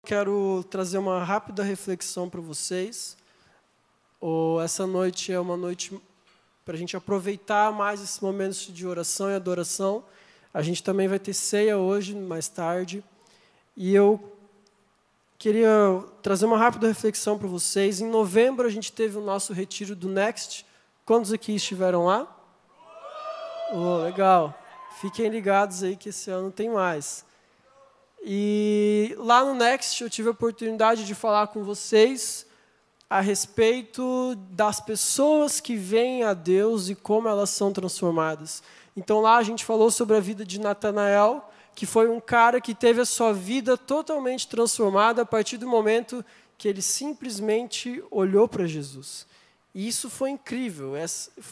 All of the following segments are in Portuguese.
quero trazer uma rápida reflexão para vocês. Essa noite é uma noite para a gente aproveitar mais esses momentos de oração e adoração. A gente também vai ter ceia hoje, mais tarde. E eu queria trazer uma rápida reflexão para vocês. Em novembro, a gente teve o nosso retiro do Next. Quantos aqui estiveram lá? Legal. Fiquem ligados aí que esse ano tem mais. E lá no Next eu tive a oportunidade de falar com vocês a respeito das pessoas que veem a Deus e como elas são transformadas. Então lá a gente falou sobre a vida de Natanael, que foi um cara que teve a sua vida totalmente transformada a partir do momento que ele simplesmente olhou para Jesus. E isso foi incrível.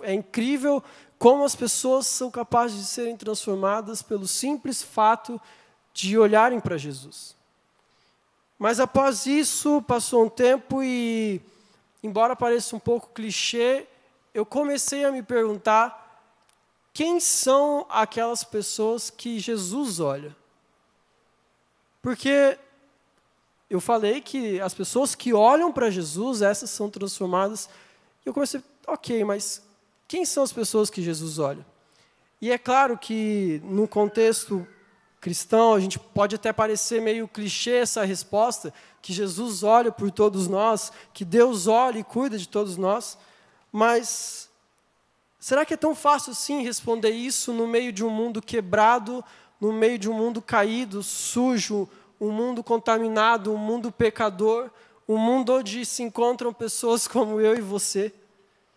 É incrível como as pessoas são capazes de serem transformadas pelo simples fato de olharem para Jesus. Mas após isso, passou um tempo e, embora pareça um pouco clichê, eu comecei a me perguntar quem são aquelas pessoas que Jesus olha. Porque eu falei que as pessoas que olham para Jesus, essas são transformadas. E eu comecei, ok, mas quem são as pessoas que Jesus olha? E é claro que no contexto cristão, a gente pode até parecer meio clichê essa resposta, que Jesus olha por todos nós, que Deus olha e cuida de todos nós, mas será que é tão fácil assim responder isso no meio de um mundo quebrado, no meio de um mundo caído, sujo, um mundo contaminado, um mundo pecador, um mundo onde se encontram pessoas como eu e você?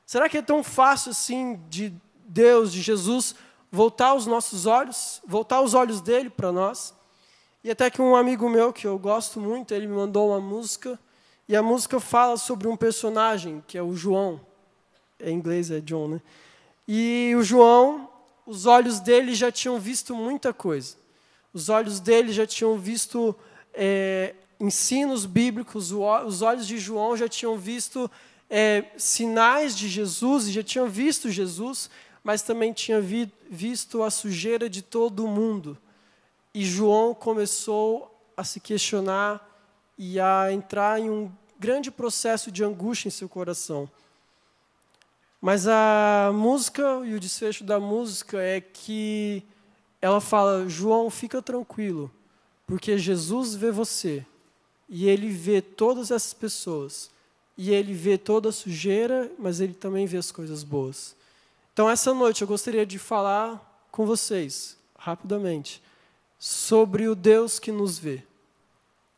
Será que é tão fácil assim de Deus, de Jesus, voltar os nossos olhos, voltar os olhos dele para nós? E até que um amigo meu, que eu gosto muito, ele me mandou uma música, e a música fala sobre um personagem, que é o João. Em inglês é John, né? E o João, os olhos dele já tinham visto muita coisa. Os olhos dele já tinham visto ensinos bíblicos, os olhos de João já tinham visto sinais de Jesus, e já tinham visto Jesus, mas também tinha visto a sujeira de todo o mundo. E João começou a se questionar e a entrar em um grande processo de angústia em seu coração. Mas a música e o desfecho da música é que ela fala: João, fica tranquilo, porque Jesus vê você, e ele vê todas essas pessoas, e ele vê toda a sujeira, mas ele também vê as coisas boas. Então, essa noite eu gostaria de falar com vocês, rapidamente, sobre o Deus que nos vê.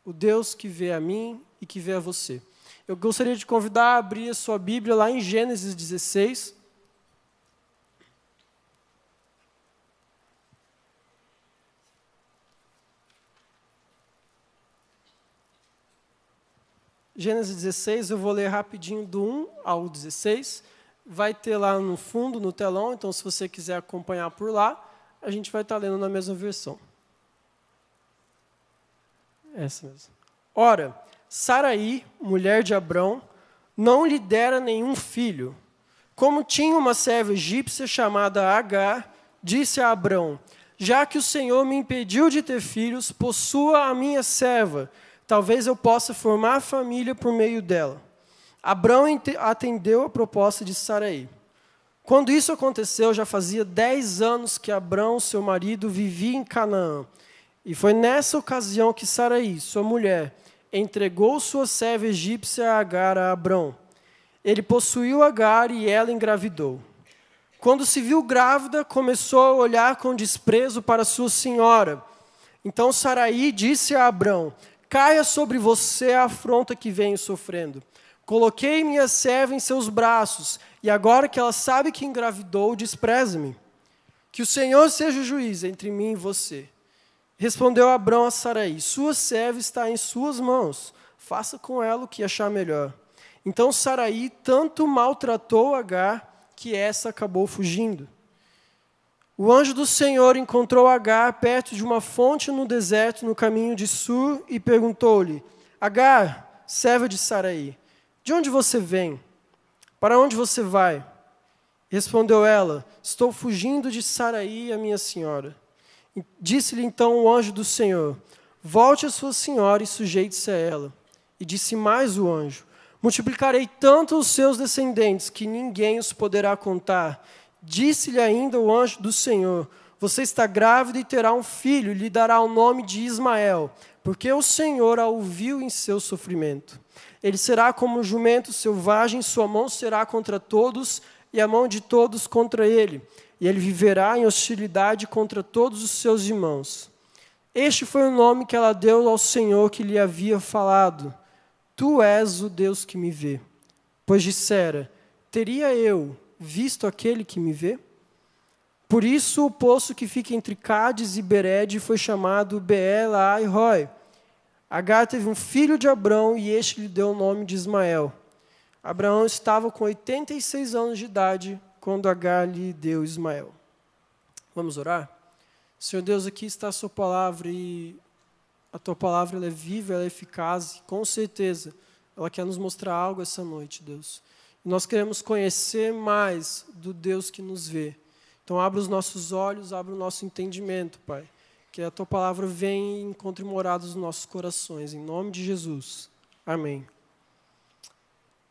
O Deus que vê a mim e que vê a você. Eu gostaria de convidar a abrir a sua Bíblia lá em Gênesis 16. Gênesis 16, eu vou ler rapidinho do 1 ao 16. Vai ter lá no fundo, no telão, então se você quiser acompanhar por lá, a gente vai estar lendo na mesma versão. Essa mesmo. Ora, Saraí, mulher de Abrão, não lhe dera nenhum filho. Como tinha uma serva egípcia chamada Agar, disse a Abrão: já que o Senhor me impediu de ter filhos, possua a minha serva, talvez eu possa formar família por meio dela. Abrão atendeu a proposta de Saraí. Quando isso aconteceu, já fazia 10 anos que Abrão, seu marido, vivia em Canaã. E foi nessa ocasião que Saraí, sua mulher, entregou sua serva egípcia Agar a Abrão. Ele possuiu Agar e ela engravidou. Quando se viu grávida, começou a olhar com desprezo para sua senhora. Então Saraí disse a Abrão: caia sobre você a afronta que venho sofrendo. Coloquei minha serva em seus braços, e agora que ela sabe que engravidou, despreze-me. Que o Senhor seja o juiz entre mim e você. Respondeu Abrão a Saraí: sua serva está em suas mãos, faça com ela o que achar melhor. Então Saraí tanto maltratou Agar, que essa acabou fugindo. O anjo do Senhor encontrou Agar perto de uma fonte no deserto, no caminho de Sur, e perguntou-lhe: Agar, serva de Saraí, de onde você vem? Para onde você vai? Respondeu ela: estou fugindo de Saraí, a minha senhora. Disse-lhe então o anjo do Senhor: volte a sua senhora e sujeite-se a ela. E disse mais o anjo: multiplicarei tanto os seus descendentes que ninguém os poderá contar. Disse-lhe ainda o anjo do Senhor: você está grávida e terá um filho, e lhe dará o nome de Ismael, porque o Senhor a ouviu em seu sofrimento. Ele será como um jumento selvagem, sua mão será contra todos, e a mão de todos contra ele. E ele viverá em hostilidade contra todos os seus irmãos. Este foi o nome que ela deu ao Senhor que lhe havia falado: tu és o Deus que me vê. Pois dissera: teria eu visto aquele que me vê? Por isso o poço que fica entre Cádiz e Bered foi chamado Beer-lahai-roi. Agar teve um filho de Abrão e este lhe deu o nome de Ismael. Abraão estava com 86 anos de idade quando Agar lhe deu Ismael. Vamos orar? Senhor Deus, aqui está a sua palavra e a tua palavra ela é viva, ela é eficaz e com certeza ela quer nos mostrar algo essa noite, Deus. E nós queremos conhecer mais do Deus que nos vê. Então, abra os nossos olhos, abra o nosso entendimento, Pai. Que a Tua palavra venha e encontre morada nos nossos corações. Em nome de Jesus. Amém.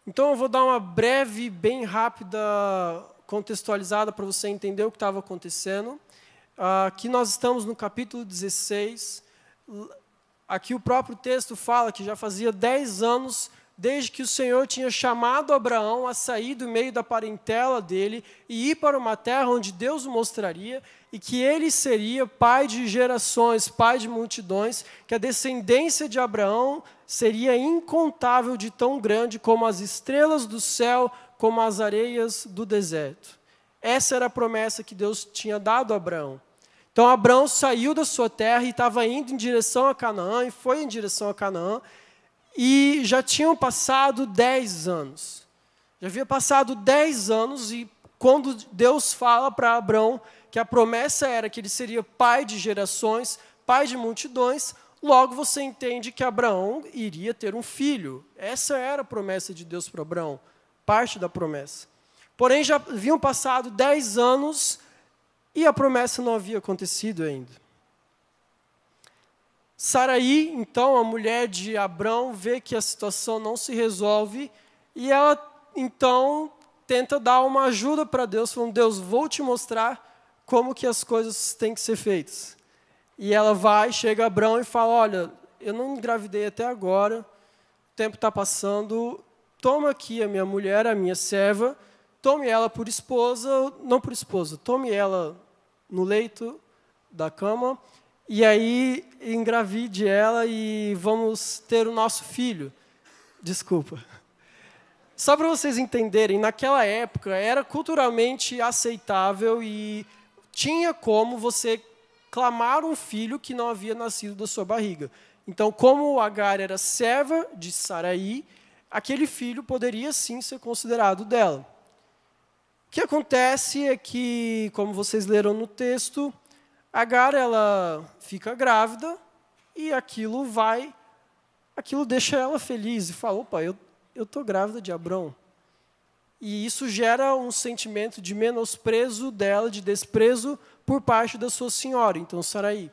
Então, eu vou dar uma breve, bem rápida, contextualizada para você entender o que estava acontecendo. Aqui nós estamos no capítulo 16. Aqui o próprio texto fala que já fazia 10 anos desde que o Senhor tinha chamado Abraão a sair do meio da parentela dele e ir para uma terra onde Deus o mostraria, e que ele seria pai de gerações, pai de multidões, que a descendência de Abraão seria incontável, de tão grande como as estrelas do céu, como as areias do deserto. Essa era a promessa que Deus tinha dado a Abraão. Então Abraão saiu da sua terra e estava indo em direção a Canaã, e foi em direção a Canaã, e já tinham passado 10 anos. Já havia passado 10 anos e quando Deus fala para Abraão que a promessa era que ele seria pai de gerações, pai de multidões, logo você entende que Abraão iria ter um filho. Essa era a promessa de Deus para Abraão, parte da promessa. Porém, já haviam passado 10 anos e a promessa não havia acontecido ainda. Sarai, então, a mulher de Abrão, vê que a situação não se resolve e ela, então, tenta dar uma ajuda para Deus, falando: Deus, vou te mostrar como que as coisas têm que ser feitas. E ela vai, chega a Abrão e fala: olha, eu não engravidei até agora, o tempo está passando, toma aqui a minha mulher, a minha serva, tome ela por esposa, não por esposa, tome ela no leito da cama, e aí engravide ela e vamos ter o nosso filho. Desculpa. Só para vocês entenderem, naquela época era culturalmente aceitável e tinha como você clamar um filho que não havia nascido da sua barriga. Então, como Agar era serva de Sarai, aquele filho poderia sim ser considerado dela. O que acontece é que, como vocês leram no texto, Agar ela fica grávida e aquilo deixa ela feliz e fala: opa, eu estou grávida de Abrão. E isso gera um sentimento de menosprezo dela, de desprezo por parte da sua senhora, então Sarai.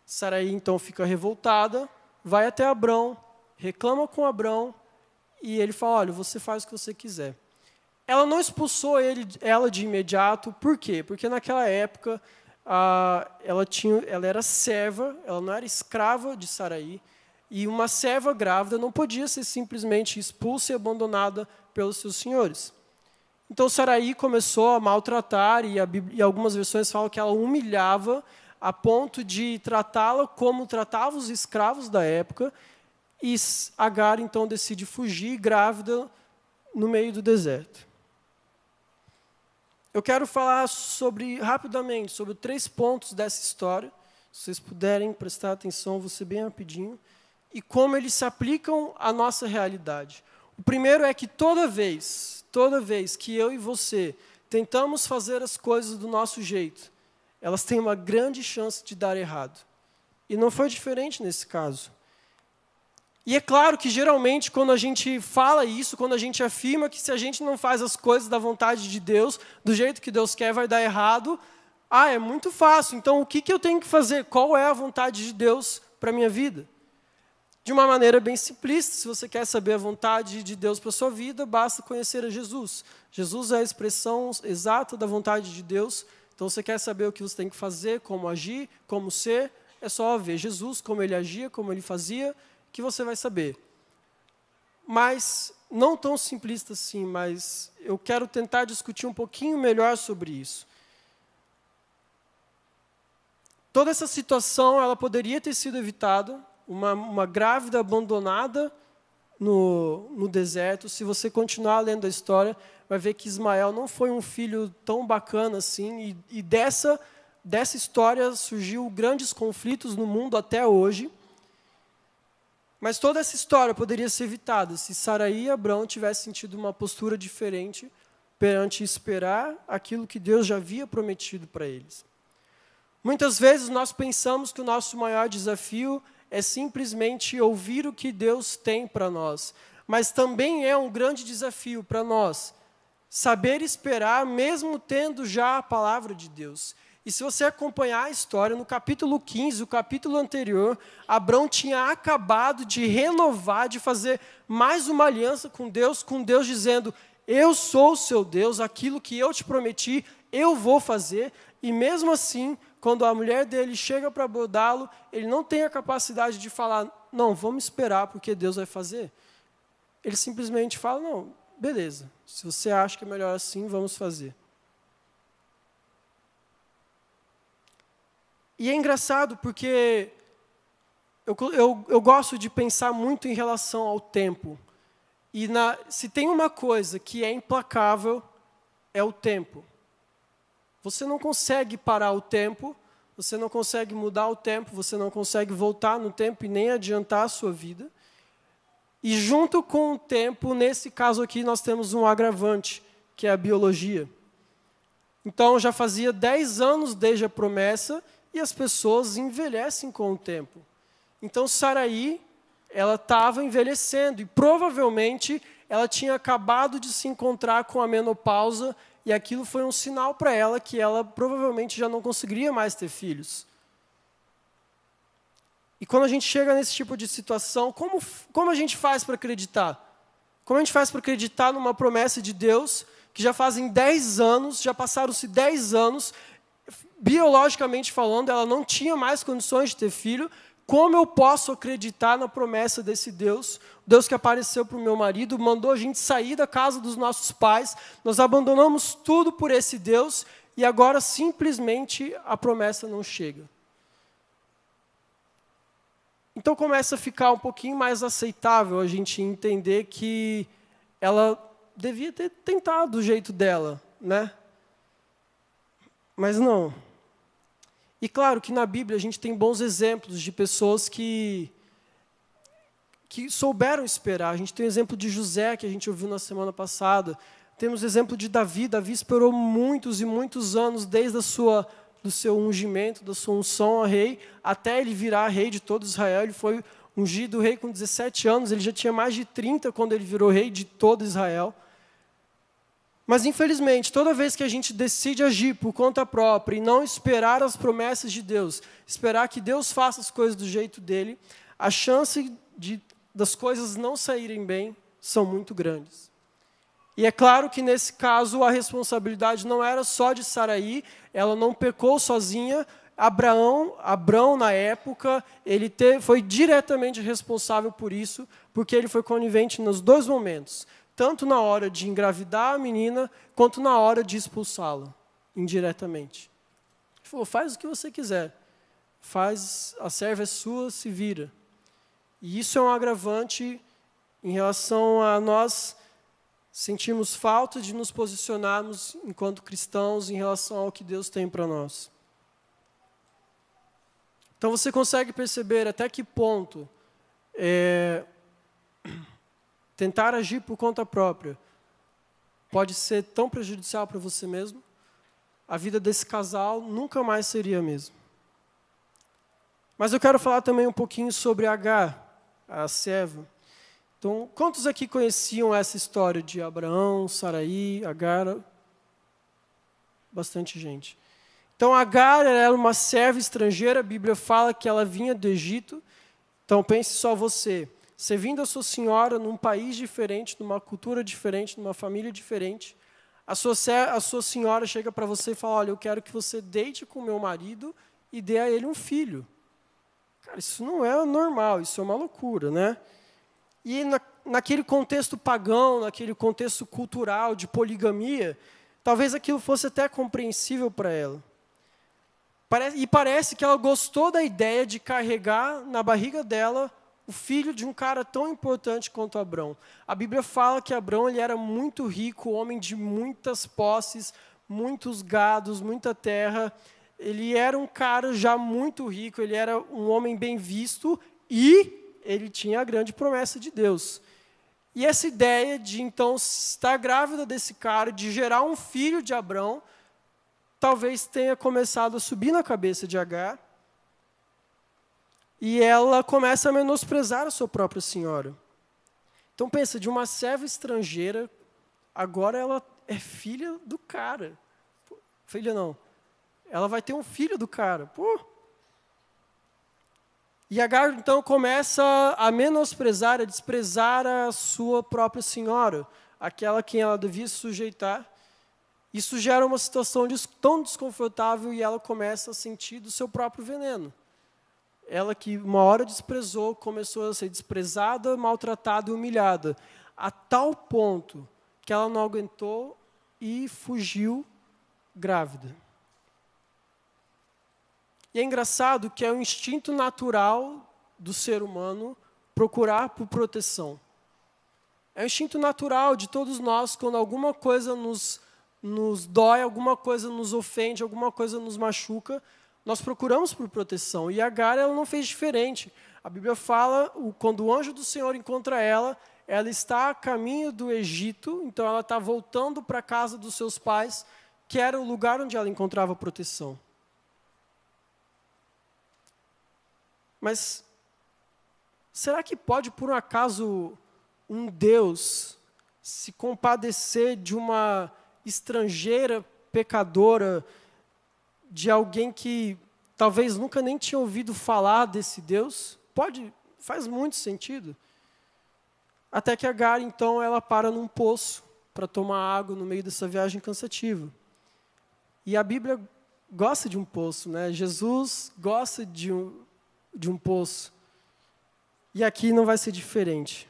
Sarai então fica revoltada, vai até Abrão, reclama com Abrão e ele fala: olha, você faz o que você quiser. Ela não expulsou ela de imediato, por quê? Porque naquela época ela era serva, ela não era escrava de Sarai, e uma serva grávida não podia ser simplesmente expulsa e abandonada pelos seus senhores. Então Sarai começou a maltratar, e algumas versões falam que ela humilhava a ponto de tratá-la como tratava os escravos da época, e Agar então decide fugir grávida no meio do deserto. Eu quero falar rapidamente sobre 3 pontos dessa história. Se vocês puderem prestar atenção, vou ser bem rapidinho. E como eles se aplicam à nossa realidade. O primeiro é que toda vez que eu e você tentamos fazer as coisas do nosso jeito, elas têm uma grande chance de dar errado. E não foi diferente nesse caso. E é claro que, geralmente, quando a gente fala isso, quando a gente afirma que se a gente não faz as coisas da vontade de Deus, do jeito que Deus quer, vai dar errado, é muito fácil. Então, o que eu tenho que fazer? Qual é a vontade de Deus para a minha vida. De uma maneira bem simplista, se você quer saber a vontade de Deus para a sua vida, basta conhecer a Jesus. Jesus é a expressão exata da vontade de Deus. Então, você quer saber o que você tem que fazer, como agir, como ser, é só ver Jesus, como ele agia, como ele fazia, que você vai saber. Mas, não tão simplista assim, mas eu quero tentar discutir um pouquinho melhor sobre isso. Toda essa situação, ela poderia ter sido evitada. Uma grávida abandonada no deserto. Se você continuar lendo a história, vai ver que Ismael não foi um filho tão bacana assim. E dessa história surgiu grandes conflitos no mundo até hoje. Mas toda essa história poderia ser evitada se Saraí e Abrão tivessem tido uma postura diferente perante esperar aquilo que Deus já havia prometido para eles. Muitas vezes nós pensamos que o nosso maior desafio é simplesmente ouvir o que Deus tem para nós. Mas também é um grande desafio para nós saber esperar, mesmo tendo já a palavra de Deus. E se você acompanhar a história, no capítulo 15, o capítulo anterior, Abrão tinha acabado de renovar, de fazer mais uma aliança com Deus dizendo: eu sou o seu Deus, aquilo que eu te prometi, eu vou fazer. E mesmo assim, quando a mulher dele chega para abordá-lo, ele não tem a capacidade de falar: não, vamos esperar porque Deus vai fazer. Ele simplesmente fala: não, beleza, se você acha que é melhor assim, vamos fazer. E é engraçado porque eu gosto de pensar muito em relação ao tempo. E se tem uma coisa que é implacável, é o tempo. Você não consegue parar o tempo, você não consegue mudar o tempo, você não consegue voltar no tempo e nem adiantar a sua vida. E junto com o tempo, nesse caso aqui, nós temos um agravante, que é a biologia. Então, já fazia 10 anos desde a promessa, e as pessoas envelhecem com o tempo. Então, Saraí, ela estava envelhecendo, e provavelmente ela tinha acabado de se encontrar com a menopausa, e aquilo foi um sinal para ela que ela provavelmente já não conseguiria mais ter filhos. E quando a gente chega nesse tipo de situação, como a gente faz para acreditar? Como a gente faz para acreditar numa promessa de Deus, que já fazem 10 anos, já passaram-se 10 anos, biologicamente falando, ela não tinha mais condições de ter filho. Como eu posso acreditar na promessa desse Deus? Deus que apareceu para o meu marido, mandou a gente sair da casa dos nossos pais, nós abandonamos tudo por esse Deus, e agora simplesmente a promessa não chega. Então começa a ficar um pouquinho mais aceitável a gente entender que ela devia ter tentado do jeito dela, né? Mas não. E claro que na Bíblia a gente tem bons exemplos de pessoas que souberam esperar. A gente tem o exemplo de José, que a gente ouviu na semana passada. Temos o exemplo de Davi. Davi esperou muitos e muitos anos, desde do seu ungimento, da sua unção a rei, até ele virar rei de todo Israel. Ele foi ungido rei com 17 anos, ele já tinha mais de 30 quando ele virou rei de todo Israel. Mas, infelizmente, toda vez que a gente decide agir por conta própria e não esperar as promessas de Deus, esperar que Deus faça as coisas do jeito dele, a chance das coisas não saírem bem são muito grandes. E é claro que, nesse caso, a responsabilidade não era só de Saraí, ela não pecou sozinha. Abrão, na época, ele foi diretamente responsável por isso, porque ele foi conivente nos dois momentos, tanto na hora de engravidar a menina, quanto na hora de expulsá-la, indiretamente. Ele falou: faz o que você quiser, a serva é sua, se vira. E isso é um agravante em relação a nós sentirmos falta de nos posicionarmos enquanto cristãos em relação ao que Deus tem para nós. Então você consegue perceber até que ponto tentar agir por conta própria pode ser tão prejudicial para você mesmo? A vida desse casal nunca mais seria a mesma. Mas eu quero falar também um pouquinho sobre Agar, a serva. Então, quantos aqui conheciam essa história de Abraão, Saraí, Agar? Bastante gente. Então, Agar era uma serva estrangeira, a Bíblia fala que ela vinha do Egito, Então pense só você vindo a sua senhora num país diferente, numa cultura diferente, numa família diferente, a sua senhora chega para você e fala, olha, eu quero que você deite com o meu marido e dê a ele um filho. Cara, isso não é normal, isso é uma loucura, né? E naquele contexto pagão, naquele contexto cultural de poligamia, talvez aquilo fosse até compreensível para ela. E parece que ela gostou da ideia de carregar na barriga dela o filho de um cara tão importante quanto Abrão. A Bíblia fala que Abrão ele era muito rico, homem de muitas posses, muitos gados, muita terra. Ele era um cara já muito rico, ele era um homem bem visto e ele tinha a grande promessa de Deus. E essa ideia de, então, estar grávida desse cara, de gerar um filho de Abrão, talvez tenha começado a subir na cabeça de Agar, e ela começa a menosprezar a sua própria senhora. Então pensa, de uma serva estrangeira, agora ela é filha do cara. Filha não. Ela vai ter um filho do cara. Pô. E Agar então começa a menosprezar, a desprezar a sua própria senhora, aquela a quem ela devia se sujeitar. Isso gera uma situação tão desconfortável e ela começa a sentir do seu próprio veneno. Ela que uma hora desprezou, começou a ser desprezada, maltratada e humilhada, a tal ponto que ela não aguentou e fugiu grávida. E é engraçado que é um instinto natural do ser humano procurar por proteção. É um instinto natural de todos nós, quando alguma coisa nos dói, alguma coisa nos ofende, alguma coisa nos machuca, nós procuramos por proteção. E Agar, ela não fez diferente. A Bíblia fala, quando o anjo do Senhor encontra ela está a caminho do Egito, então ela está voltando para a casa dos seus pais, que era o lugar onde ela encontrava proteção. Mas será que pode, por um acaso, um Deus se compadecer de uma estrangeira pecadora, de alguém que talvez nunca nem tinha ouvido falar desse Deus? Faz muito sentido. Até que Agar, então, ela para num poço para tomar água no meio dessa viagem cansativa. E a Bíblia gosta de um poço, né? Jesus gosta de um poço. E aqui não vai ser diferente.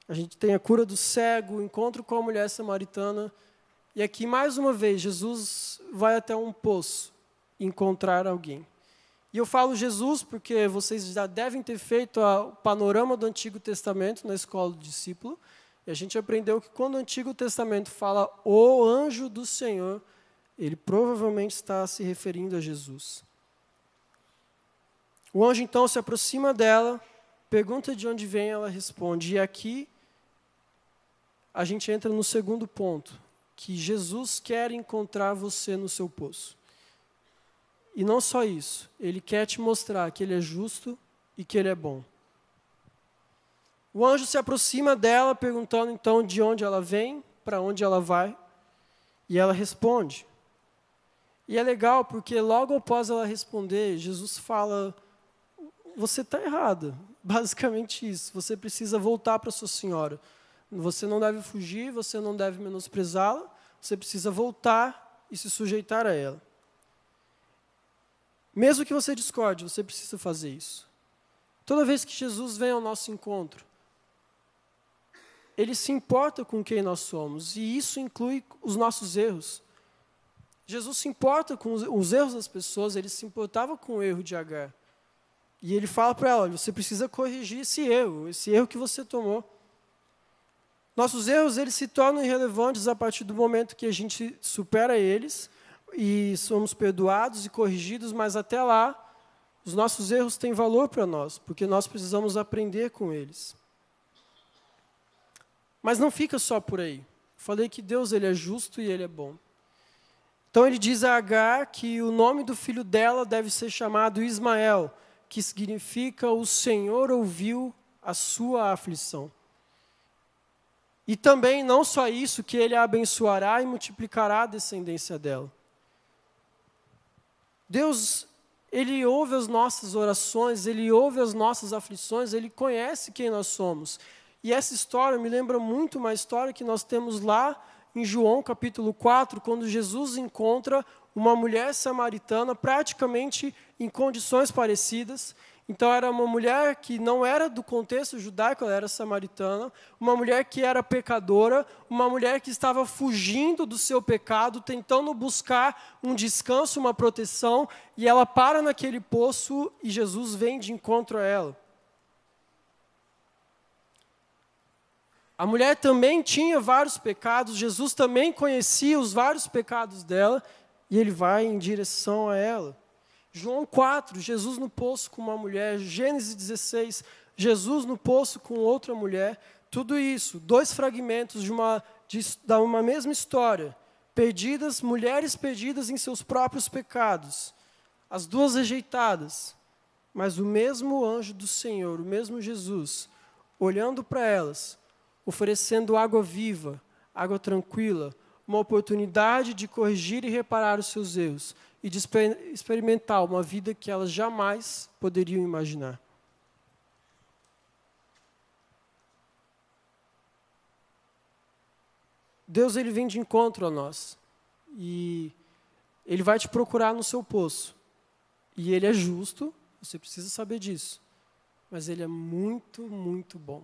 A gente tem a cura do cego, o encontro com a mulher samaritana. E aqui, mais uma vez, Jesus vai até um poço encontrar alguém. E eu falo Jesus porque vocês já devem ter feito o panorama do Antigo Testamento na escola do discípulo. E a gente aprendeu que quando o Antigo Testamento fala o anjo do Senhor, ele provavelmente está se referindo a Jesus. O anjo, então, se aproxima dela, pergunta de onde vem, ela responde. E aqui a gente entra no segundo ponto, que Jesus quer encontrar você no seu poço. E não só isso, ele quer te mostrar que ele é justo e que ele é bom. O anjo se aproxima dela, perguntando então de onde ela vem, para onde ela vai, e ela responde. E é legal porque logo após ela responder, Jesus fala, você está errada, basicamente isso, você precisa voltar para sua senhora. Você não deve fugir, você não deve menosprezá-la, você precisa voltar e se sujeitar a ela. Mesmo que você discorde, você precisa fazer isso. Toda vez que Jesus vem ao nosso encontro, ele se importa com quem nós somos, e isso inclui os nossos erros. Jesus se importa com os erros das pessoas, ele se importava com o erro de Agar. E ele fala para ela, olha, você precisa corrigir esse erro que você tomou. Nossos erros, eles se tornam irrelevantes a partir do momento que a gente supera eles e somos perdoados e corrigidos, mas até lá, os nossos erros têm valor para nós, porque nós precisamos aprender com eles. Mas não fica só por aí. Falei que Deus, ele é justo e ele é bom. Então ele diz a Agar que o nome do filho dela deve ser chamado Ismael, que significa o Senhor ouviu a sua aflição. E também, não só isso, que ele a abençoará e multiplicará a descendência dela. Deus, Ele ouve as nossas orações, Ele ouve as nossas aflições, Ele conhece quem nós somos. E essa história me lembra muito uma história que nós temos lá em João capítulo 4, quando Jesus encontra uma mulher samaritana praticamente em condições parecidas. Então, era uma mulher que não era do contexto judaico, ela era samaritana, uma mulher que era pecadora, uma mulher que estava fugindo do seu pecado, tentando buscar um descanso, uma proteção, e ela para naquele poço e Jesus vem de encontro a ela. A mulher também tinha vários pecados, Jesus também conhecia os vários pecados dela, e ele vai em direção a ela. João 4, Jesus no poço com uma mulher. Gênesis 16, Jesus no poço com outra mulher. Tudo isso, 2 fragmentos de uma mesma história. Mulheres perdidas em seus próprios pecados. As duas rejeitadas. Mas o mesmo anjo do Senhor, o mesmo Jesus, olhando para elas, oferecendo água viva, água tranquila, uma oportunidade de corrigir e reparar os seus erros e de experimentar uma vida que elas jamais poderiam imaginar. Deus, Ele vem de encontro a nós e Ele vai te procurar no seu poço. E Ele é justo, você precisa saber disso, mas Ele é muito, muito bom.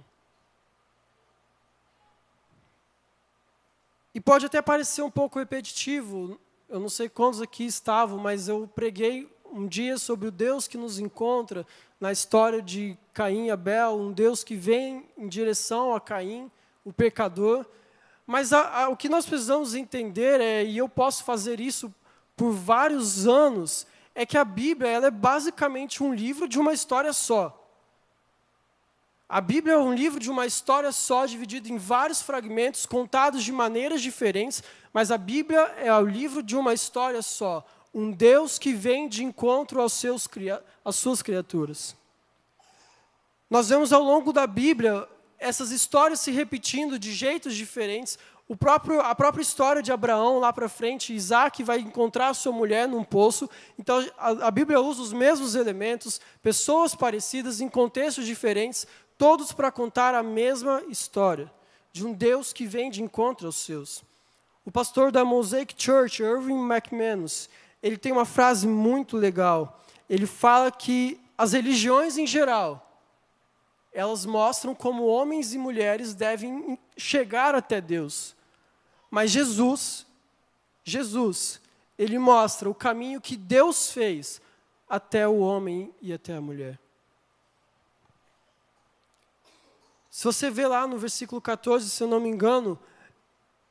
E pode até parecer um pouco repetitivo, eu não sei quantos aqui estavam, mas eu preguei um dia sobre o Deus que nos encontra na história de Caim e Abel, um Deus que vem em direção a Caim, o pecador. Mas o que nós precisamos entender, e eu posso fazer isso por vários anos, é que a Bíblia ela é basicamente um livro de uma história só. A Bíblia é um livro de uma história só, dividido em vários fragmentos, contados de maneiras diferentes, mas a Bíblia é o livro de uma história só. Um Deus que vem de encontro às suas criaturas. Nós vemos ao longo da Bíblia essas histórias se repetindo de jeitos diferentes. A própria história de Abraão, lá para frente, Isaac vai encontrar a sua mulher num poço. Então, a Bíblia usa os mesmos elementos, pessoas parecidas, em contextos diferentes, todos para contar a mesma história, de um Deus que vem de encontro aos seus. O pastor da Mosaic Church, Irving McManus, ele tem uma frase muito legal. Ele fala que as religiões em geral, elas mostram como homens e mulheres devem chegar até Deus. Mas Jesus, ele mostra o caminho que Deus fez até o homem e até a mulher. Se você vê lá no versículo 14, se eu não me engano,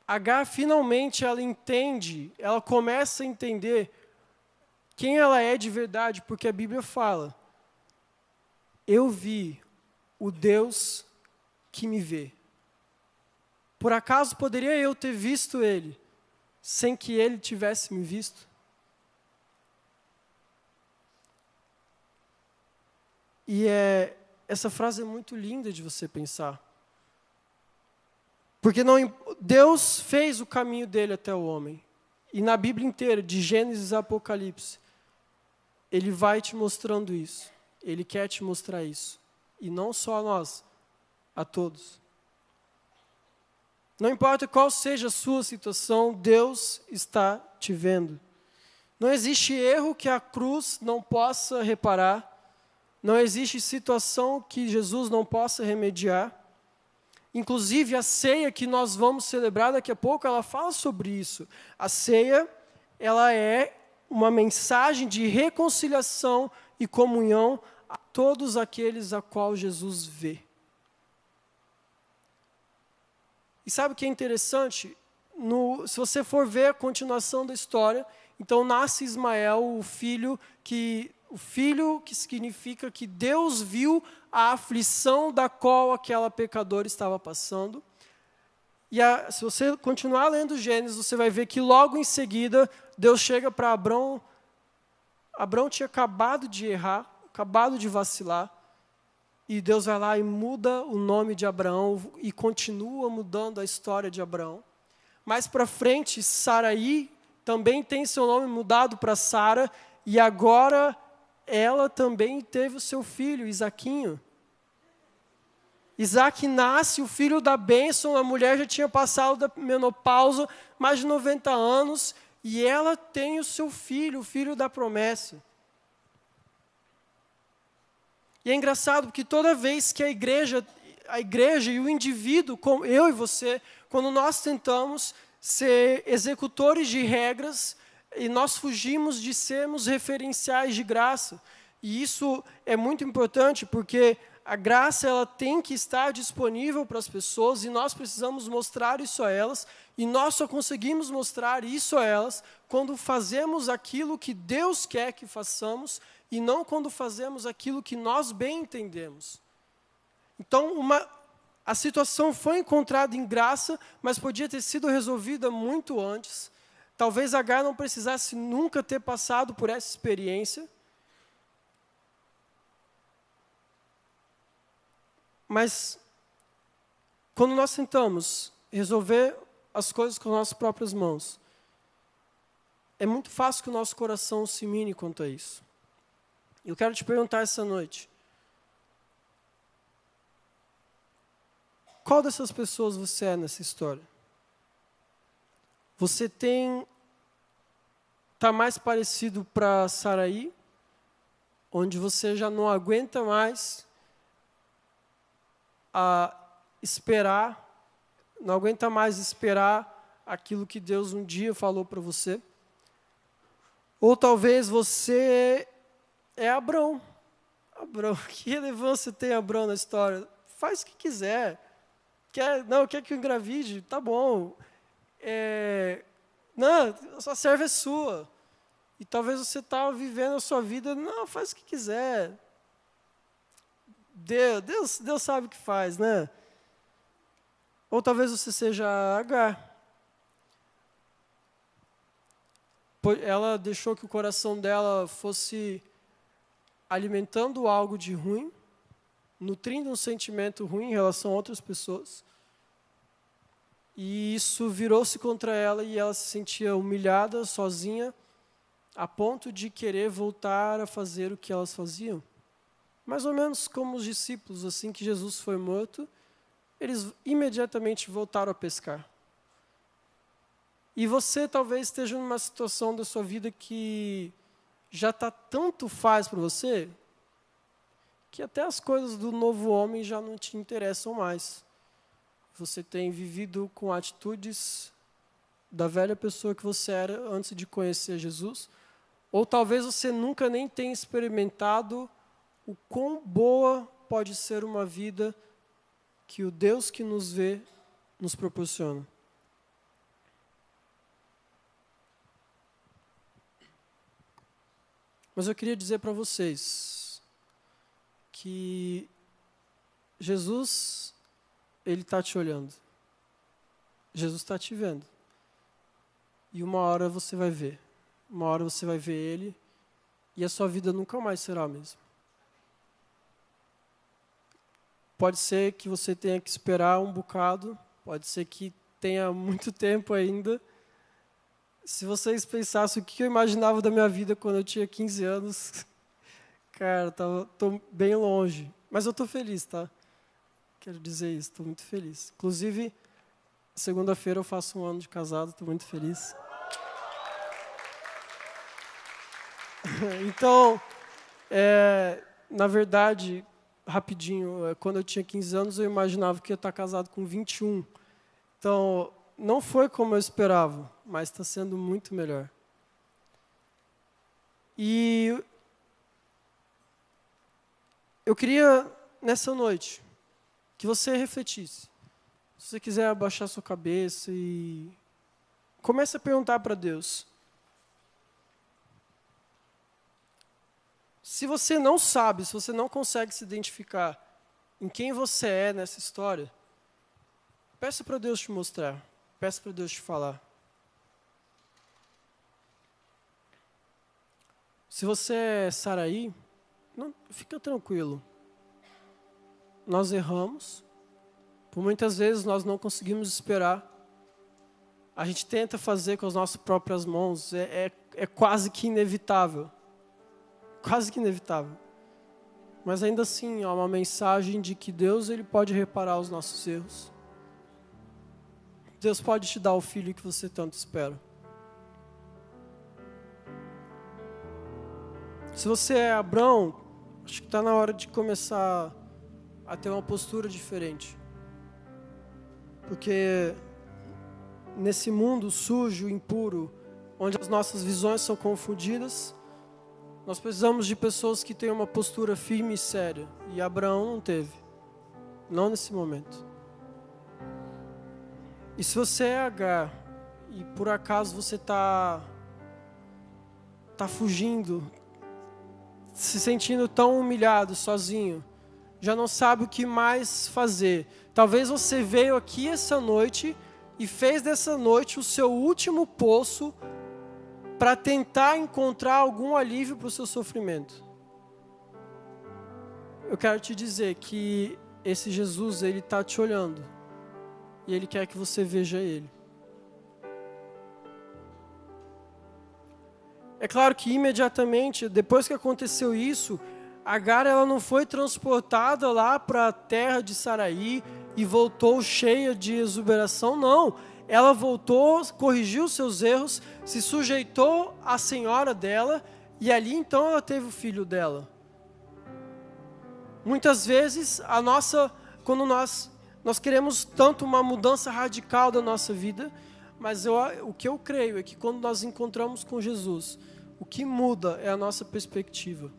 Agar finalmente ela começa a entender quem ela é de verdade, porque a Bíblia fala: eu vi o Deus que me vê. Por acaso poderia eu ter visto Ele sem que Ele tivesse me visto? E essa frase é muito linda de você pensar. Porque Deus fez o caminho dele até o homem. E na Bíblia inteira, de Gênesis a Apocalipse, Ele vai te mostrando isso. Ele quer te mostrar isso. E não só a nós, a todos. Não importa qual seja a sua situação, Deus está te vendo. Não existe erro que a cruz não possa reparar. Não existe situação que Jesus não possa remediar. Inclusive, a ceia que nós vamos celebrar daqui a pouco, ela fala sobre isso. A ceia, ela é uma mensagem de reconciliação e comunhão a todos aqueles a qual Jesus vê. E sabe o que é interessante? Se você for ver a continuação da história, então nasce Ismael, o filho que significa que Deus viu a aflição da qual aquela pecadora estava passando. E se você continuar lendo Gênesis, você vai ver que logo em seguida, Deus chega para Abrão. Abrão tinha acabado de errar, acabado de vacilar, e Deus vai lá e muda o nome de Abraão e continua mudando a história de Abraão. Mais para frente, Saraí também tem seu nome mudado para Sara, e agora ela também teve o seu filho, Isaquinho. Isaac nasce, o filho da bênção, a mulher já tinha passado da menopausa, mais de 90 anos, e ela tem o seu filho, o filho da promessa. E é engraçado porque toda vez que a igreja e o indivíduo, como eu e você, quando nós tentamos ser executores de regras, e nós fugimos de sermos referenciais de graça. E isso é muito importante porque a graça ela tem que estar disponível para as pessoas e nós precisamos mostrar isso a elas. E nós só conseguimos mostrar isso a elas quando fazemos aquilo que Deus quer que façamos e não quando fazemos aquilo que nós bem entendemos. Então, a situação foi encontrada em graça, mas podia ter sido resolvida muito antes. Talvez Agar não precisasse nunca ter passado por essa experiência. Mas, quando nós tentamos resolver as coisas com nossas próprias mãos, é muito fácil que o nosso coração se mine quanto a isso. Eu quero te perguntar essa noite, qual dessas pessoas você é nessa história? Você está mais parecido para Saraí, onde você já não aguenta mais não aguenta mais esperar aquilo que Deus um dia falou para você? Ou talvez você é Abrão. Abrão, que relevância tem Abrão na história? Faz o que quiser. Quer que eu engravide? Tá bom. Não, a serva é sua. E talvez você está vivendo a sua vida, não, faz o que quiser. Deus sabe o que faz, né? Ou talvez você seja Agar. Ela deixou que o coração dela fosse alimentando algo de ruim, nutrindo um sentimento ruim em relação a outras pessoas. E isso virou-se contra ela e ela se sentia humilhada, sozinha, a ponto de querer voltar a fazer o que elas faziam. Mais ou menos como os discípulos, assim que Jesus foi morto, eles imediatamente voltaram a pescar. E você talvez esteja numa situação da sua vida que já está tanto faz para você, que até as coisas do novo homem já não te interessam mais. Você tem vivido com atitudes da velha pessoa que você era antes de conhecer Jesus, ou talvez você nunca nem tenha experimentado o quão boa pode ser uma vida que o Deus que nos vê nos proporciona. Mas eu queria dizer para vocês que Jesus, Ele está te olhando. Jesus está te vendo. E uma hora você vai ver. Uma hora você vai ver Ele e a sua vida nunca mais será a mesma. Pode ser que você tenha que esperar um bocado, pode ser que tenha muito tempo ainda. Se vocês pensassem o que eu imaginava da minha vida quando eu tinha 15 anos, cara, estou bem longe. Mas eu estou feliz, tá? Quero dizer isso, estou muito feliz. Inclusive, segunda-feira eu faço 1 ano de casado, estou muito feliz. Então, na verdade, rapidinho, quando eu tinha 15 anos, eu imaginava que eu ia estar casado com 21. Então, não foi como eu esperava, mas está sendo muito melhor. E eu queria, nessa noite, que você refletisse. Se você quiser abaixar sua cabeça e comece a perguntar para Deus. Se você não sabe, se você não consegue se identificar em quem você é nessa história, peça para Deus te mostrar, peça para Deus te falar. Se você é Saraí, não, fica tranquilo. Nós erramos, por muitas vezes nós não conseguimos esperar. A gente tenta fazer com as nossas próprias mãos, é quase que inevitável. quase que inevitável. Mas ainda assim, há uma mensagem de que Deus ele pode reparar os nossos erros. Deus pode te dar o filho que você tanto espera. Se você é Abraão, acho que está na hora de começar a ter uma postura diferente. Porque nesse mundo sujo, impuro, onde as nossas visões são confundidas, nós precisamos de pessoas que tenham uma postura firme e séria. E Abraão não teve. Não nesse momento. E se você é Agar, e por acaso você está fugindo, se sentindo tão humilhado, sozinho, já não sabe o que mais fazer. Talvez você veio aqui essa noite e fez dessa noite o seu último poço para tentar encontrar algum alívio para o seu sofrimento. Eu quero te dizer que esse Jesus, ele está te olhando e ele quer que você veja ele. É claro que imediatamente, depois que aconteceu isso, Agar ela não foi transportada lá para a terra de Saraí e voltou cheia de exuberação, não. Ela voltou, corrigiu seus erros, se sujeitou à senhora dela e ali então ela teve o filho dela. Muitas vezes, quando nós queremos tanto uma mudança radical da nossa vida, mas o que eu creio é que quando nós encontramos com Jesus, o que muda é a nossa perspectiva.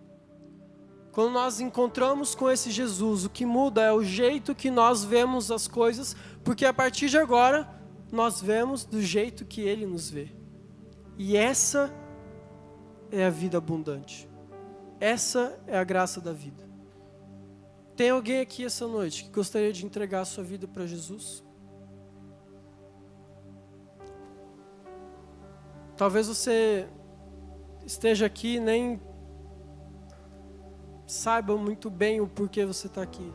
Quando nós encontramos com esse Jesus, o que muda é o jeito que nós vemos as coisas, porque a partir de agora, nós vemos do jeito que Ele nos vê. E essa é a vida abundante. Essa é a graça da vida. Tem alguém aqui essa noite que gostaria de entregar a sua vida para Jesus? Talvez você esteja aqui e nem saiba muito bem o porquê você está aqui.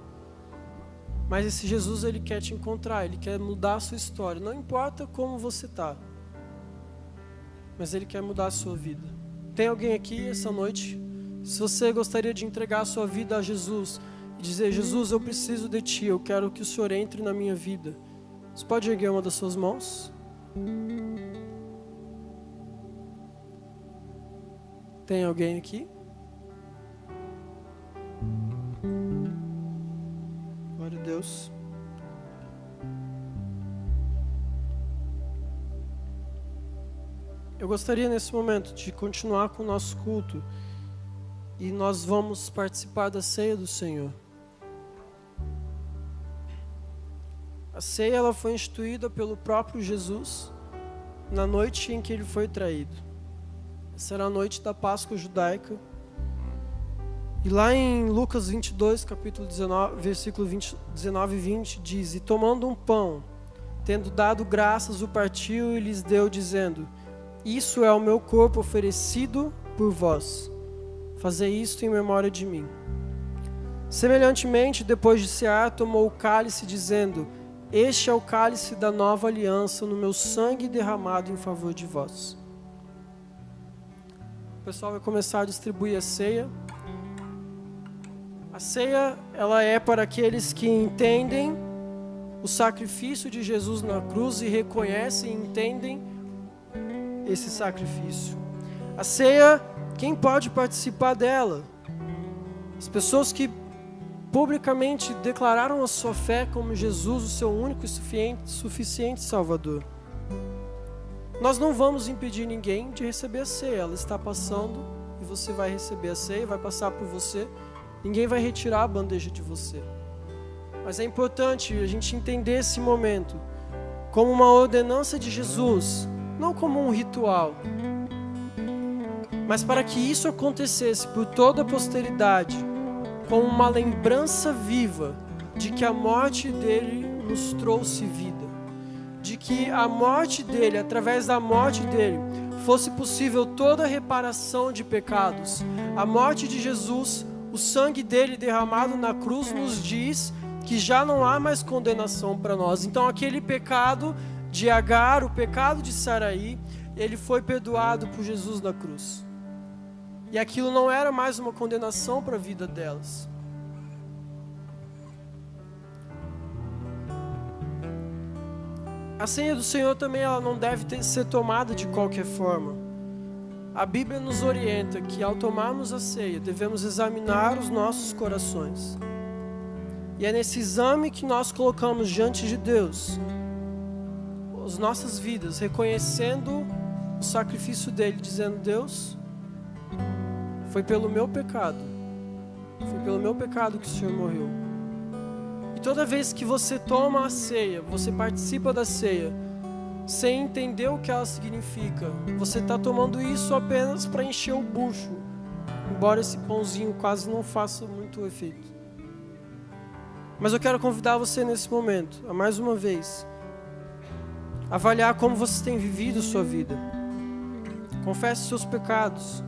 Mas esse Jesus, ele quer te encontrar, ele quer mudar a sua história. Não importa como você está, mas ele quer mudar a sua vida. Tem alguém aqui essa noite? Se você gostaria de entregar a sua vida a Jesus e dizer: Jesus, eu preciso de Ti, eu quero que o Senhor entre na minha vida. Você pode erguer uma das suas mãos? Tem alguém aqui? Glória a Deus. Eu gostaria nesse momento de continuar com o nosso culto e nós vamos participar da ceia do Senhor. A ceia ela foi instituída pelo próprio Jesus na noite em que ele foi traído. Essa era a noite da Páscoa judaica. E lá em Lucas 22, capítulo 19, versículo 19 e 20, diz: E tomando um pão, tendo dado graças, o partiu e lhes deu, dizendo: Isso é o meu corpo oferecido por vós. Fazei isto em memória de mim. Semelhantemente, depois de cear, tomou o cálice, dizendo: Este é o cálice da nova aliança, no meu sangue derramado em favor de vós. O pessoal vai começar a distribuir a ceia. A ceia, ela é para aqueles que entendem o sacrifício de Jesus na cruz e reconhecem e entendem esse sacrifício. A ceia, quem pode participar dela? As pessoas que publicamente declararam a sua fé como Jesus, o seu único e suficiente Salvador. Nós não vamos impedir ninguém de receber a ceia. Ela está passando e você vai receber a ceia, vai passar por você. Ninguém vai retirar a bandeja de você. Mas é importante a gente entender esse momento como uma ordenança de Jesus, não como um ritual. Mas para que isso acontecesse por toda a posteridade, como uma lembrança viva de que a morte dele nos trouxe vida. De que a morte dele, através da morte dele, fosse possível toda a reparação de pecados. A morte de Jesus, o sangue dele derramado na cruz nos diz que já não há mais condenação para nós. Então aquele pecado de Agar, o pecado de Saraí, ele foi perdoado por Jesus na cruz. E aquilo não era mais uma condenação para a vida delas. A ceia do Senhor também ela não deve ser tomada de qualquer forma. A Bíblia nos orienta que ao tomarmos a ceia, devemos examinar os nossos corações. E é nesse exame que nós colocamos diante de Deus as nossas vidas, reconhecendo o sacrifício dele, dizendo: Deus, foi pelo meu pecado que o Senhor morreu. E toda vez que você toma a ceia, você participa da ceia, sem entender o que ela significa, você está tomando isso apenas para encher o bucho, embora esse pãozinho quase não faça muito efeito. Mas eu quero convidar você nesse momento, a mais uma vez, avaliar como você tem vivido sua vida. Confesse seus pecados.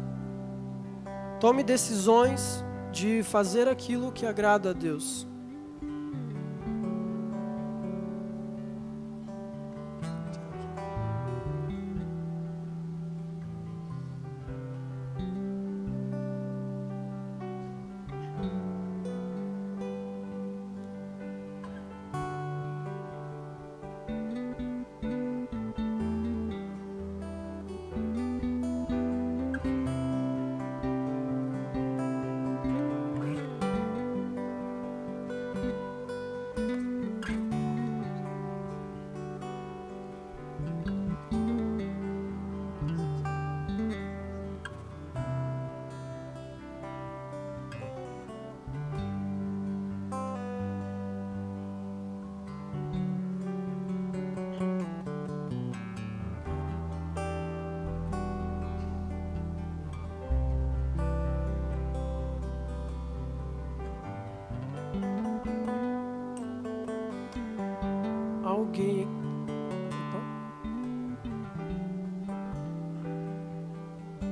Tome decisões de fazer aquilo que agrada a Deus.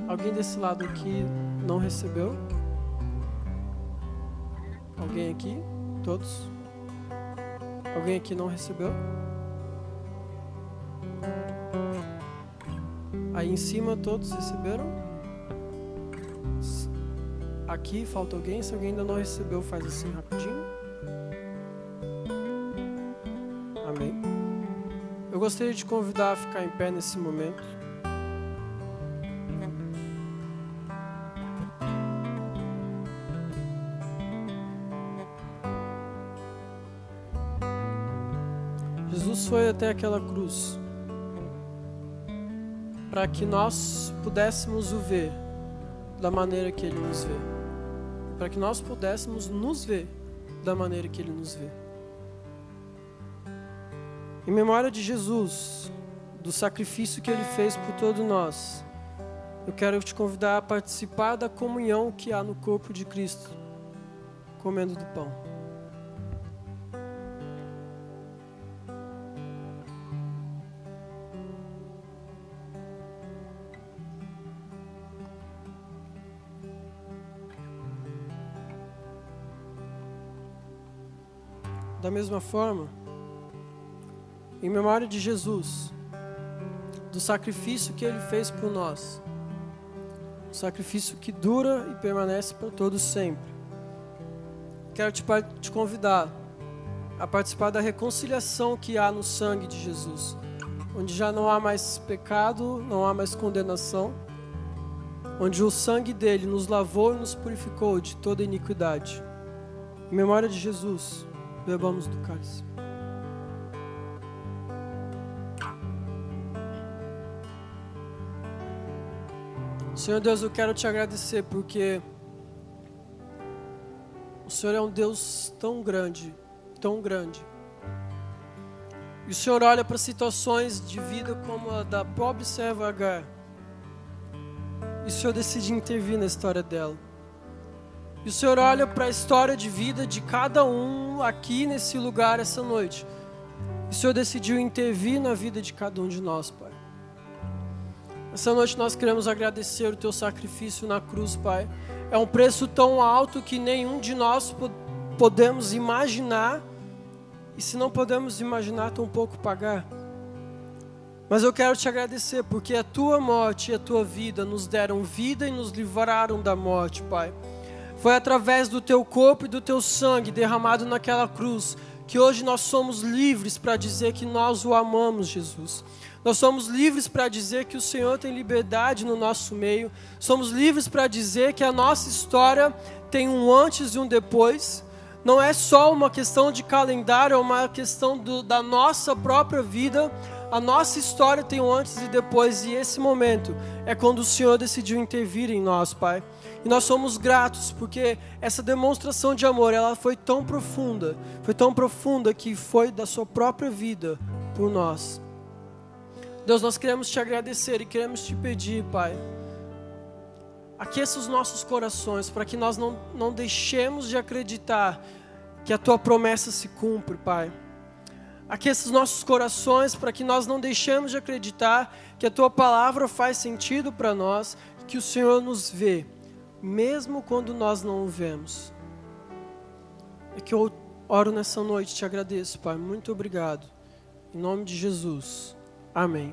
Alguém desse lado aqui não recebeu? Alguém aqui? Todos? Alguém aqui não recebeu? Aí em cima todos receberam? Aqui falta alguém? Se alguém ainda não recebeu, faz assim rapidinho. Amém. Eu gostaria de convidar a ficar em pé nesse momento. Jesus foi até aquela cruz para que nós pudéssemos o ver da maneira que Ele nos vê, para que nós pudéssemos nos ver da maneira que Ele nos vê. Em memória de Jesus, do sacrifício que Ele fez por todos nós, eu quero te convidar a participar da comunhão que há no corpo de Cristo, comendo do pão. Da mesma forma, em memória de Jesus, do sacrifício que Ele fez por nós, um sacrifício que dura e permanece para todos sempre, quero te convidar a participar da reconciliação que há no sangue de Jesus, onde já não há mais pecado, não há mais condenação, onde o sangue dele nos lavou e nos purificou de toda iniquidade. Em memória de Jesus, bebamos do cálice. Senhor Deus, eu quero te agradecer porque o Senhor é um Deus tão grande, tão grande. E o Senhor olha para situações de vida como a da pobre serva Agar. E o Senhor decide intervir na história dela. E o Senhor olha para a história de vida de cada um aqui nesse lugar essa noite. E o Senhor decidiu intervir na vida de cada um de nós, Pai. Essa noite nós queremos agradecer o Teu sacrifício na cruz, Pai. É um preço tão alto que nenhum de nós podemos imaginar. E se não podemos imaginar, tão pouco pagar. Mas eu quero te agradecer porque a tua morte e a tua vida nos deram vida e nos livraram da morte, Pai. Foi através do teu corpo e do teu sangue derramado naquela cruz que hoje nós somos livres para dizer que nós o amamos, Jesus. Nós somos livres para dizer que o Senhor tem liberdade no nosso meio. Somos livres para dizer que a nossa história tem um antes e um depois. Não é só uma questão de calendário, é uma questão da nossa própria vida. A nossa história tem um antes e depois, e esse momento é quando o Senhor decidiu intervir em nós, Pai. E nós somos gratos, porque essa demonstração de amor, ela foi tão profunda que foi da sua própria vida por nós. Deus, nós queremos te agradecer e queremos te pedir, Pai, aqueça os nossos corações para que nós não deixemos de acreditar que a tua promessa se cumpre, Pai. Aqueça os nossos corações para que nós não deixemos de acreditar que a tua palavra faz sentido para nós, que o Senhor nos vê, mesmo quando nós não o vemos. É que eu oro nessa noite, te agradeço, Pai. Muito obrigado. Em nome de Jesus. Amém.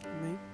Amém.